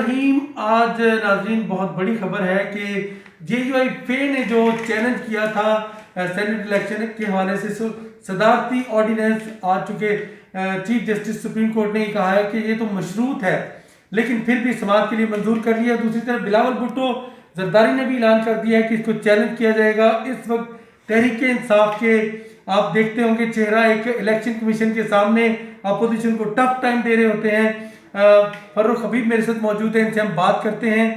रहीम। आज नाज़रीन बहुत बड़ी खबर है कि JUIFA ने जो चैलेंज किया था सेनेट इलेक्शन के हवाले से सदारती ऑर्डिनेंस आ चुके चीफ जस्टिस सुप्रीम कोर्ट ने कहा है कि ये तो मशरूत है, लेकिन फिर भी समाज के लिए मंजूर कर लिया। दूसरी तरफ बिलावल भुट्टो जरदारी ने भी ऐलान कर दिया है कि इसको चैलेंज किया जाएगा। इस वक्त तहरीक इंसाफ के आप देखते होंगे चेहरा एक इलेक्शन कमीशन के सामने अपोजिशन को टफ टाइम दे रहे होते हैं। फर्रुख हबीब मेरे साथ मौजूद है, इनसे हम बात करते हैं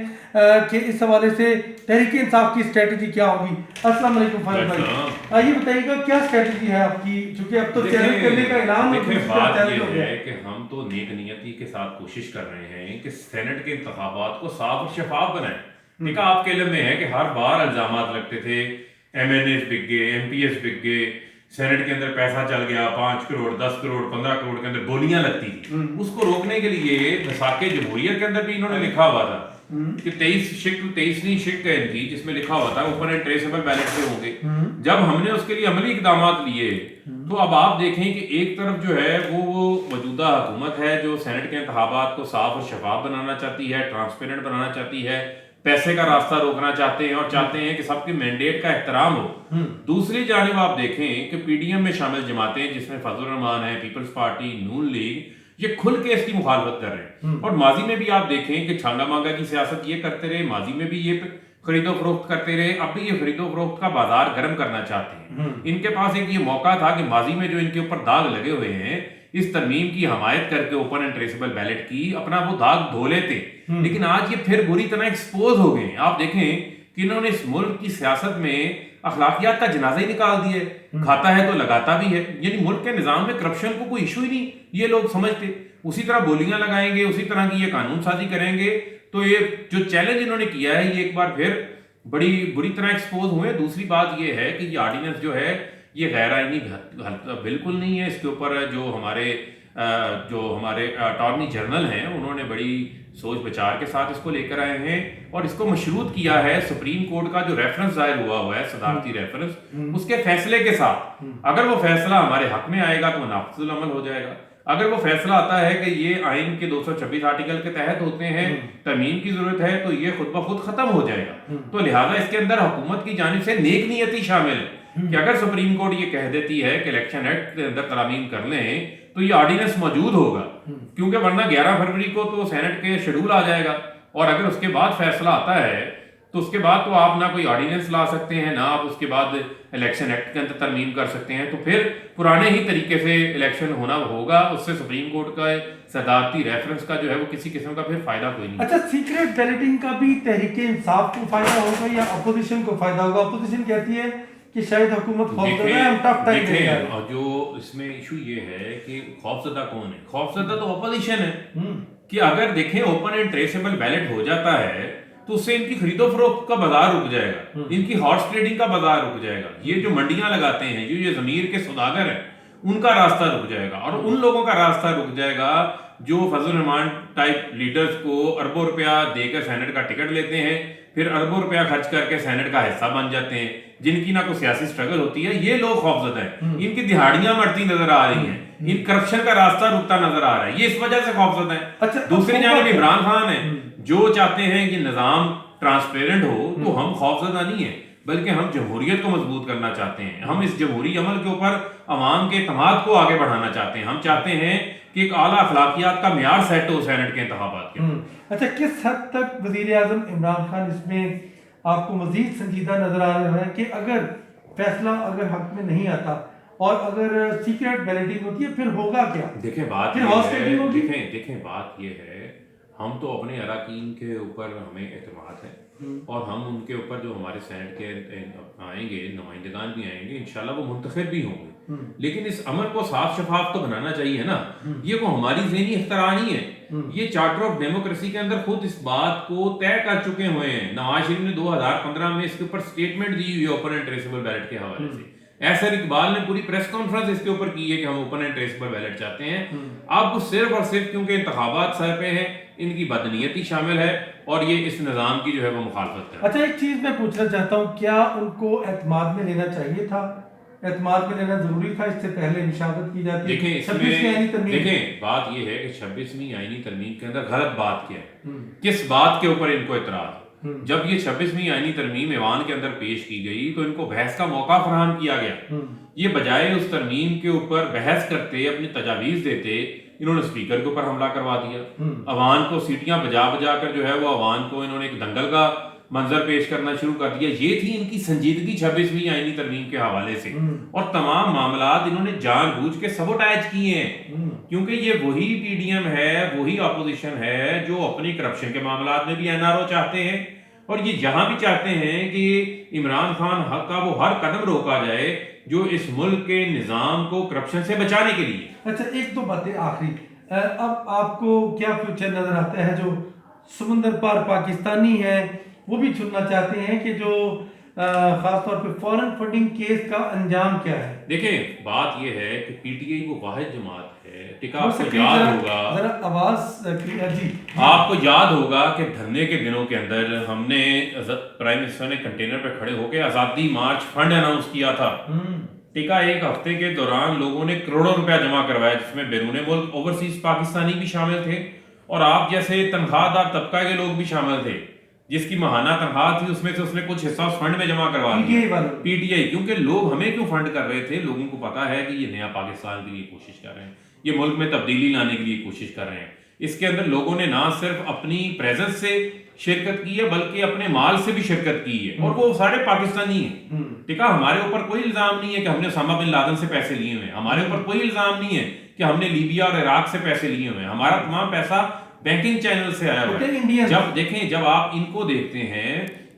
कि इस हवाले से तहरीक इंसाफ की स्ट्रेटजी क्या होगी। अस्सलाम वालेकुम फारूक भाई, ये बताइएगा क्या स्ट्रेटजी है आपकी, क्योंकि अब तो चैलेंज करने का ऐलान बात ये है कि हम तो नेक नियति के साथ कोशिश कर रहे हैं कि सेनेट के इंतखाबात को साफ और शफाफ बनाएं। देखा आपके इल्म में है कि हर बार इल्जामात लगते थे, MNAs बिक गए, MPs बिक गए, सेनेट के अंदर पैसा चल गया, 5 करोड़ 10 करोड़ 15 करोड़ के अंदर गोलियां लगती थी। उसको रोकने के लिए वसाक़े जमहूरियत के अंदर भी इन्होंने लिखा हुआ था कि 23 शिक है इनकी, जिसमें लिखा हुआ था ओपन एंड ट्रेसेबल बैलेट से होंगे। जब हमने उसके लिए अमली इकदाम लिए तो अब आप देखें कि एक तरफ जो है वो मौजूदा हुकूमत है जो सेनेट के इंतखाबात को साफ और शफाफ बनाना चाहती है, ट्रांसपेरेंट बनाना चाहती है, पैसे का रास्ता रोकना चाहते हैं और चाहते हैं कि सबके मैंडेट का एहतराम हो। दूसरी जानिब आप देखें कि PDM में शामिल जमातें जिसमें फजल रहमान है, पीपल्स पार्टी, नून लीग, ये खुल के इसकी मुखालफत कर रहे हैं। और माजी में भी आप देखें कि छांगा मांगा की सियासत ये करते रहे, माजी में भी ये खरीदो फरोख्त करते रहे, अब भी ये खरीदो फरोख्त का बाजार गर्म करना चाहते हैं। इनके पास एक ये मौका था कि माजी में जो इनके ऊपर दाग लगे हुए हैं, इस तरमीम की हमायत करके ओपन एंड ट्रेसेबल बैलेट की अपना वो दाग धो लेते, लेकिन आज ये फिर बुरी तरह एक्सपोज हो गए। आप देखें कि इन्होंने इस मुल्क की सियासत में अखलाकियात का जनाजा ही निकाल दिए। खाता है तो लगाता भी है, यानी मुल्क के निजाम में करप्शन को कोई इशू ही नहीं ये लोग समझते। उसी तरह बोलियां लगाएंगे, उसी तरह की ये कानून साजी करेंगे। तो ये जो चैलेंज इन्होंने किया है ये एक बार फिर बड़ी बुरी तरह एक्सपोज हुए। दूसरी बात ये है कि ये ऑर्डिनेंस जो है ये गैर आईनी बिल्कुल नहीं है। इसके ऊपर जो हमारे अटॉर्नी जनरल हैं उन्होंने बड़ी सोच विचार के साथ इसको लेकर आए हैं और इसको मशरूत किया है सुप्रीम कोर्ट का जो रेफरेंस जाहिर हुआ है, सदारती रेफरेंस, उसके फैसले के साथ। अगर वो फैसला हमारे हक में आएगा तो नाफिजुल अमल हो जाएगा। अगर वो फैसला आता है कि ये आइन के 226 आर्टिकल के तहत होते हैं, तरमीम की जरूरत है, तो ये खुद ब खुद खत्म हो जाएगा। तो लिहाजा इसके अंदर हुकूमत की जानिब से नेक नियति शामिल है कि अगर सुप्रीम कोर्ट ये कह देती है कि इलेक्शन एक्ट के अंदर तरामीम कर लें तो ये ऑर्डिनेंस मौजूद होगा, क्योंकि वरना 11 फरवरी को तो सेनेट के शेड्यूल आ जाएगा और अगर उसके बाद फैसला आता है तो उसके बाद तो आप ना कोई ऑर्डिनेंस ला सकते हैं, ना आप उसके बाद इलेक्शन एक्ट के अंदर तरमीम कर सकते हैं। तो फिर पुराने ही तरीके से इलेक्शन होना होगा, उससे सुप्रीम कोर्ट का सदारती रेफरेंस का जो है वो किसी किस्म का फिर फायदा कोई नहीं। अच्छा, सीक्रेट बैलेटिंग का भी तहरीक इंसाफ को फायदा होगा या अपोजिशन को फायदा होगा? अपोजिशन कहती है कि शायद हुकूमत खौफजदा है, हम टफ टाइम देंगे। और जो इसमें इशू ये है कि खौफजदा कौन है? खौफजदा तो अपोजिशन है कि अगर देखें ओपन एंड ट्रेसेबल बैलेट हो जाता है तो उससे इनकी खरीदो फरोख्त का बाजार रुक जाएगा, इनकी हॉर्स ट्रेडिंग का बाजार रुक जाएगा, ये जो मंडियां लगाते हैं, ये जमीर के सौदागर हैं, उनका रास्ता रुक जाएगा और उन लोगों का रास्ता रुक जाएगा जो फजल रहमान टाइप लीडर्स को अरबों रुपया देकर सेनेट का टिकट लेते हैं, फिर अरबों रुपया खर्च करके सेनेट का हिस्सा बन जाते हैं, जिनकी ना कोई सियासी स्ट्रगल होती है। ये लोग खौफजदा हैं, इनकी दिहाड़ियां मरती नजर आ रही हैं, इन करप्शन का रास्ता रुकता नजर आ रहा है, ये इस वजह से खौफजदा है। अच्छा, दूसरी जानिब इमरान खान है जो चाहते हैं कि निजाम ट्रांसपेरेंट हो, तो हम खौफजदा नहीं है बल्कि हम जमहूरियत को मजबूत करना चाहते हैं। हम इस जमहूरी अमल के ऊपर अवाम के एतमाद को आगे बढ़ाना चाहते हैं। हम चाहते हैं कि एक आला अखलाकियात का मेयार सेट हो सेनेट के इंतखाबात के। अच्छा, किस हद तक वजीर आजम इमरान खान इसमें आपको मजीद संजीदा नजर आ रहा है कि अगर फैसला अगर हक में नहीं आता और अगर सीक्रेट बैलेटिंग होती है फिर होगा क्या? देखें बात फिर होगी। देखें बात ये है, हम तो अपने अराकीन के ऊपर हमें एतमाद है और हम उनके ऊपर जो हमारे सेनेट के आएंगे नुमाइंदगान भी आएंगे, इंशाल्लाह वो मुंतखब भी होंगे, लेकिन इस अमल को साफ शफाफ तो बनाना चाहिए ना। ये को हमारी ज़हनी इख्तरा नहीं है, ये चार्टर ऑफ डेमोक्रेसी के अंदर खुद इस बात को तय कर चुके हुए हैं। नवाज शरीफ ने 2015 में इसके ऊपर स्टेटमेंट दी हुई है ओपन एंड ट्रेसेबल बैलेट के हवाले से। ऐसर इकबाल ने पूरी प्रेस कॉन्फ्रेंस इसके ऊपर की है कि हम ओपन एंड ट्रेसेबल बैलेट चाहते हैं। अब सिर्फ और सिर्फ क्योंकि इंतखाबात सर पे हैं, इनकी बदनीयती शामिल है और ये इस निज़ाम की जो है वो मुखालफत है। अच्छा, एक चीज मैं पूछना चाहता हूँ, क्या उनको एतमाद में लेना चाहिए था एतमाद में लेना जरूरी था, इससे पहले मुशावरत की जाती है। देखें 26वीं आईनी इसमें तरमीम। देखें बात यह है कि 26वीं आईनी तरमीम के अंदर गलत बात क्या है, किस बात के ऊपर इनको इतराज है। जब ये 26वीं आईनी तरमीम ईवान के अंदर पेश की गई तो इनको बहस का मौका फराहम किया गया। ये बजाय उस तरमीम के ऊपर बहस करते, अपनी तजावीज देते, इन्होंने स्पीकर के ऊपर हमला करवा दिया। अवान को सीटियां बजा बजा कर जो है वो अवान को इन्होंने एक दंगल का मंजर पेश करना शुरू कर दिया। ये थी इनकी संजीदगी 26वीं आईनी तरमीम के हवाले से, और तमाम मामलात इन्होंने जानबूझ के सबोटाइज किए हैं, क्योंकि ये वही पीडीएम है, वही अपोजिशन है जो अपनी करप्शन के मामलात में भी एनआरओ चाहते हैं, और ये यहाँ भी चाहते हैं कि इमरान खान का वो हर कदम रोका जाए जो इस मुल्क के निजाम को करप्शन से बचाने के लिए। अच्छा, एक दो बातें आखिरी, अब आपको क्या फ्यूचर नजर आता है? जो समुंदर पार पाकिस्तानी है वो भी चुनना चाहते हैं कि जो खासतौर पे फॉरेन फंडिंग केस का अंजाम क्या है? देखिए बात यह है कि पीटीआई वो वाहिद जमात है, टिका हो आपको सकती याद जरा- होगा, जरा आवाज क्लियर जी। आपको याद होगा कि धरने के दिनों के अंदर हमने प्राइम मिनिस्टर ने कंटेनर पे खड़े होकर आजादी मार्च फंड अनाउंस किया था। टिका एक हफ्ते के दौरान लोगों ने करोड़ों रुपया जमा करवाया, जिसमें बैरून मुल्क ओवरसीज पाकिस्तानी भी शामिल थे, और आप जैसे तनख्वाहदार तबका के लोग भी शामिल थे, जिसकी महाना तनख्वाह थी उसमें से उसने कुछ हिस्सा उस फंड में जमा करवा दिया। पीटीआई, क्योंकि लोग हमें क्यों फंड कर रहे थे, लोगों को पता है कि ये नया पाकिस्तान के लिए कोशिश कर रहे हैं, ये मुल्क में तब्दीली लाने के लिए कोशिश कर रहे हैं। इसके अंदर लोगों ने ना सिर्फ अपनी प्रेजेंस से शिरकत की है बल्कि अपने माल से भी शिरकत की है, और वो सारे पाकिस्तानी हैं। ठीक है, हमारे ऊपर कोई इल्जाम नहीं है कि हमने ओसामा बिन लादेन से पैसे लिए हुए हैं, हमारे ऊपर कोई इल्जाम नहीं है कि हमने लीबिया और इराक से पैसे लिए हुए हैं, हमारा तमाम पैसा बैंकिंग चैनल से आया हुआ है। जब देखें, जब आप इनको देखते हैं,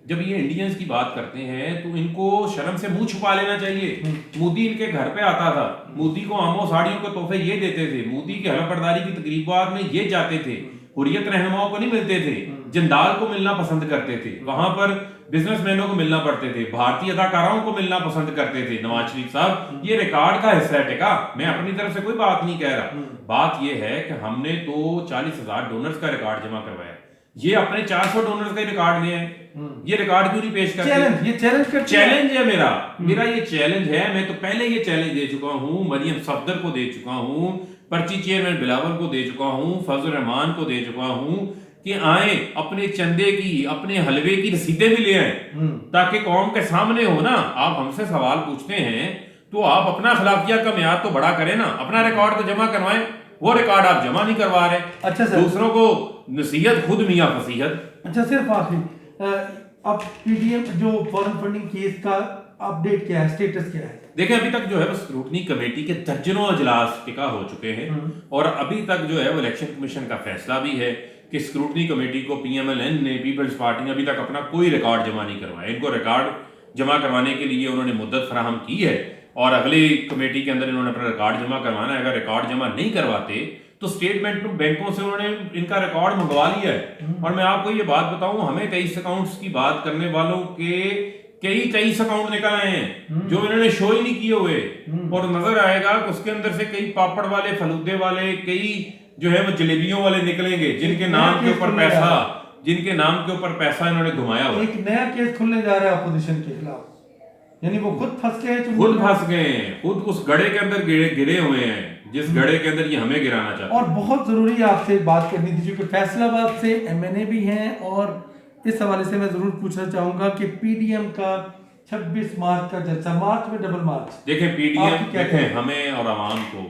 जब ये इंडियंस की बात करते हैं तो इनको शर्म से मुंह छुपा लेना चाहिए। मोदी इनके घर पे आता था, मोदी को आमो साड़ियों के तोहफे ये देते थे, मोदी के हलफबरदारी की तकरीबात में ये जाते थे, हुर्रियत रहनुमाओं को नहीं मिलते थे, जंदाल को मिलना पसंद करते थे, वहां पर बिजनेसमैनों को मिलना पड़ते थे, भारतीय अदाकाराओं को मिलना पसंद करते थे। नवाज शरीफ साहब, ये रिकॉर्ड का हिस्सा है। टिका, मैं अपनी तरफ से कोई बात नहीं कह रहा, बात ये है कि हमने तो 40,000 डोनर्स का रिकॉर्ड जमा करवाया, ये अपने 400 डोनर्स का रिकॉर्ड दिए हैं, ये रिकॉर्ड क्यों नहीं पेश करते? ये चैलेंज है मेरा ये चैलेंज है। मैं तो पहले ये चैलेंज दे चुका हूं, मरियम सफदर को दे चुका हूं, पर्ची चेयरमैन बिलावल को दे चुका हूं, फजल रहमान को दे चुका हूं कि आए अपने चंदे की, अपने हलवे की रसीदें भी ले आए, ताकि कौम के सामने हो ना। आप हमसे सवाल पूछते हैं तो आप अपना खिलाफिया का म्यार तो बड़ा करें ना, अपना रिकॉर्ड तो जमा करवाएं, वो रिकॉर्ड आप जमा नहीं करवा रहे। अच्छा सर, दूसरों को नसीहत, खुद मियां फसीहत। अच्छा, सिर्फ आखिरी, अब पीडीएम जो फॉरेन फंडिंग केस का अपडेट क्या है, स्टेटस क्या है? देखिए, अभी तक जो है वो स्क्रूटनी कमेटी के दर्जनों अजलास टिका हो चुके हैं, और अभी तक जो है वो इलेक्शन कमीशन का फैसला भी है कि स्क्रूटनी कमेटी को पीएमएलएन ने, पीपल्स पार्टी ने अभी तक अपना कोई रिकॉर्ड जमा नहीं करवाया। इनको रिकॉर्ड जमा करवाने के लिए उन्होंने मुद्दत फराहम की है, और अगली कमेटी के अंदर इन्होंने अपना रिकॉर्ड जमा करवाना है। अगर रिकॉर्ड जमा नहीं करवाते तो स्टेटमेंट बैंकों से उन्होंने इनका रिकॉर्ड मंगवा लिया है। और मैं आपको ये बात बताऊं, हमें 23 अकाउंट्स की बात करने वालों के कई 23 अकाउंट निकल आए हैं जो इन्होंने शो ही नहीं किए हुए, और नजर आएगा कि उसके अंदर से कई पापड़ वाले, फलूदे वाले, कई जो है वो जलेबियों वाले निकलेंगे, जिनके नाम के ऊपर पैसा इन्होंने घुमाया हुआ। एक नया केस खुलने जा रहा है अपोजिशन के खिलाफ, यानी वो खुद फंस गए, खुद उस गड़े के अंदर गिरे हुए हैं, जिस गड़े के अंदर ये हमें गिराना चाहते हैं। और बहुत जरूरी आपसे बात करनी थी, क्योंकि फैसलाबाद से एमएनए भी हैं, और इस हवाले से मैं जरूर पूछना चाहूंगा कि पीडीएम का 26 मार्च का जलसा, मार्च में डबल मार्च। देखें पीडीएम, देखें हमें और आवाम को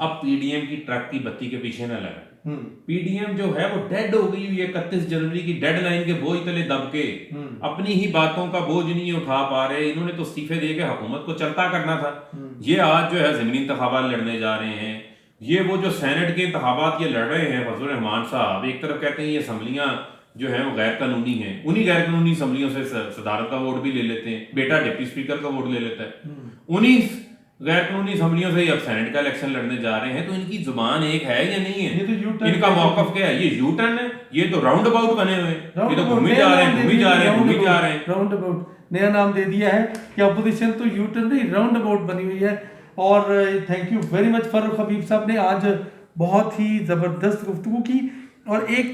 अब पीडीएम की ट्रक की बत्ती के पीछे न लगे। पीडीएम जो है वो डेड हो गई हुई है, 31 जनवरी की डेडलाइन के बोझ तले दब के अपनी ही बातों का बोझ नहीं उठा पा रहे। इन्होंने तो इस्तीफे दे के हुकूमत को चलता करना था। ये आज जो है ज़मीनी इंतखाबात लड़ने जा रहे हैं, ये वो जो सेनेट के इंतखाबात ये लड़ रहे हैं। फजल रहमान साहब एक तरफ कहते हैं ये असम्बलियां जो है वो गैर कानूनी है, उन्हीं गैर कानूनी असम्बलियों से सदारत का वोट भी ले लेते हैं, बेटा डिप्टी स्पीकर का वोट ले लेता है, उन्हीं गैर कानूनी असम्बलियों से अब सेनेट का इलेक्शन लड़ने जा रहे हैं। तो इनकी जुबान एक है या नहीं है? ये तो इनका मौकफ क्या है? ये यू टर्न है, ये तो राउंड अबाउट बने हुए हैं, ये तो घूमी जा रहे हैं। राउंड अबाउट नया नाम दे दिया है कि अपोजिशन तो यू टर्न नहीं, राउंड अबाउट बनी हुई है। और thank you very much Farooq Habib साहब ने आज बहुत ही जबरदस्त गुफ्तगू की। और एक